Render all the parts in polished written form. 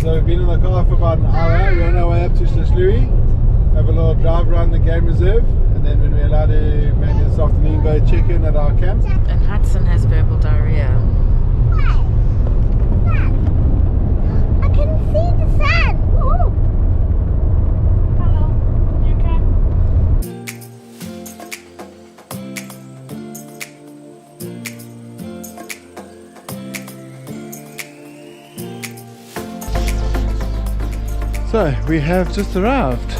So we've been in the car for about an hour. We're on our way up to Hluhluwe. Have a little drive around the game reserve, and then when we're allowed to, maybe this afternoon, go check in at our camp. And Hudson has verbal diarrhea. I can see the sun. Oh. Hello. You okay? So we have just arrived.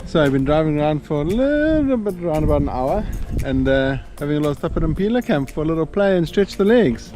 So I've been driving around for a little bit, around about an hour, and having a little stop at Unported camp for a little play and stretch the legs.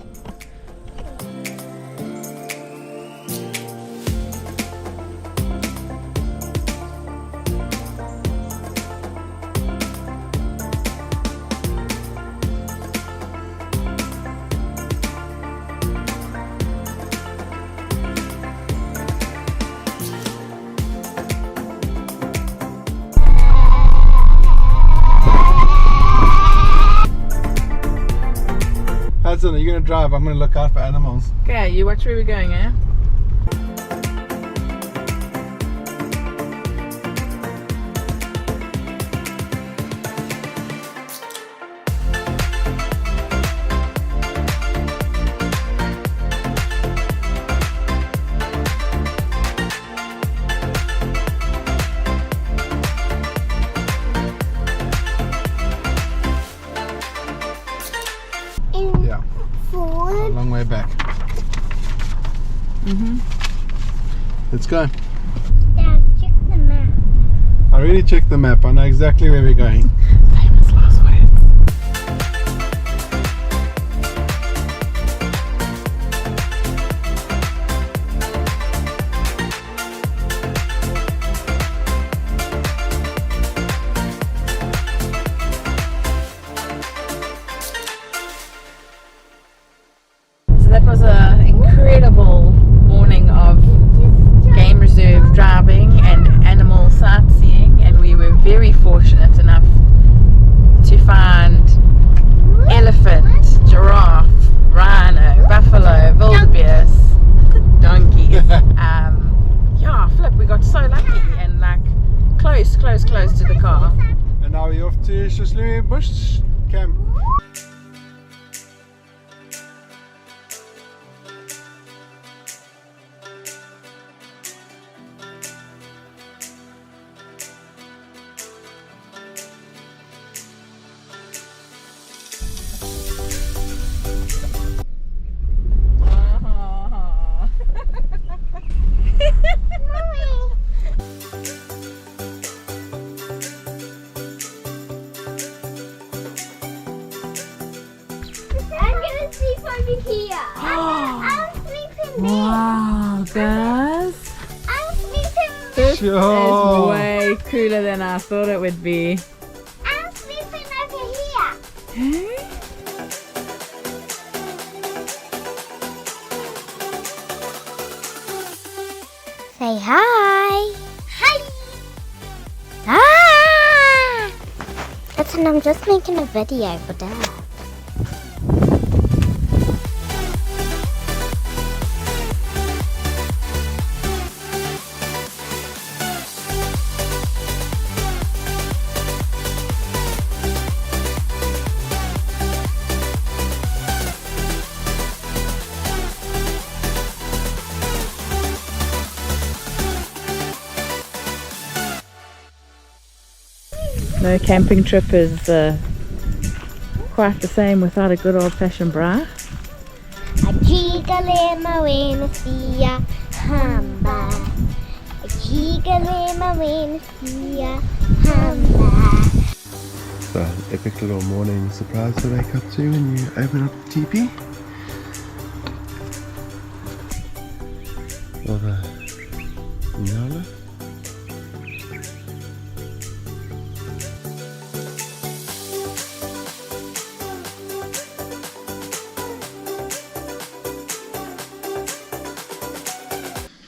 Hudson, are you going to drive? I'm going to look out for animals. Okay, you watch where we're going, eh? Yeah. Forward. A long way back. Let's go. Dad, check the map. I already checked the map. I know exactly where we're going. Famous last words. That was an incredible morning of game reserve driving and animal sightseeing, and we were very fortunate enough to find elephant, giraffe, rhino, buffalo, wildebeest, donkeys. Yeah, flip, we got so lucky and like close to the car. And now we're off to Hluhluwe Bush Camp. I'm sleeping there. Wow, guys. I'm sleeping This Sure. is way cooler than I thought it would be. I'm sleeping over here. Hey? Say hi. Hi. Ah! Listen, I'm just making a video for Dad. No camping trip is quite the same without a good old-fashioned bra. So, epic little morning surprise to wake up to when you open up the teepee. Or the Nyala.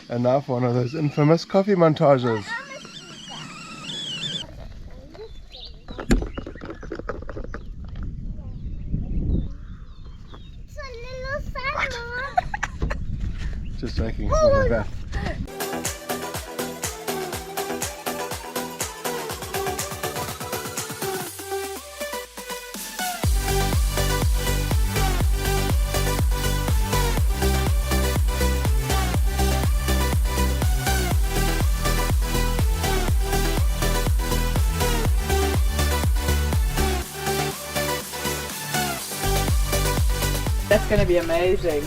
And now for one of those infamous coffee montages. Just joking, it's not like that. That's going to be amazing.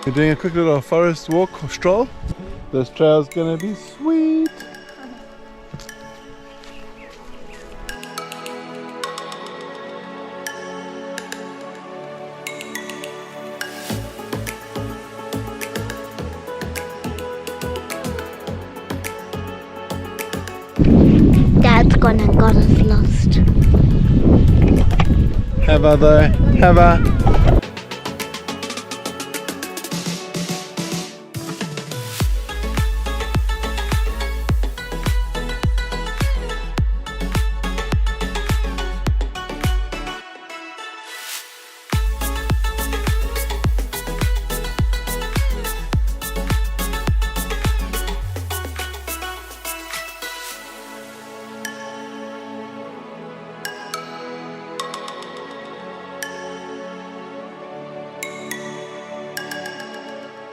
We're doing a quick little forest walk or stroll. This trail's gonna be sweet. Dad's gone and got us lost. Have I though? Have I?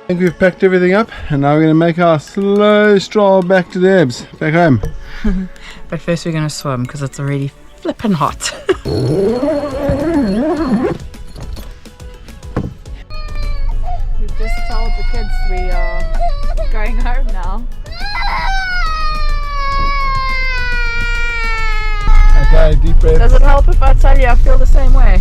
I think we've packed everything up and now we're going to make our slow stroll back to Debs, back home. But first we're going to swim because it's already flippin' hot. We've just told the kids we are going home now. Okay, deep breath. Does it help if I tell you I feel the same way?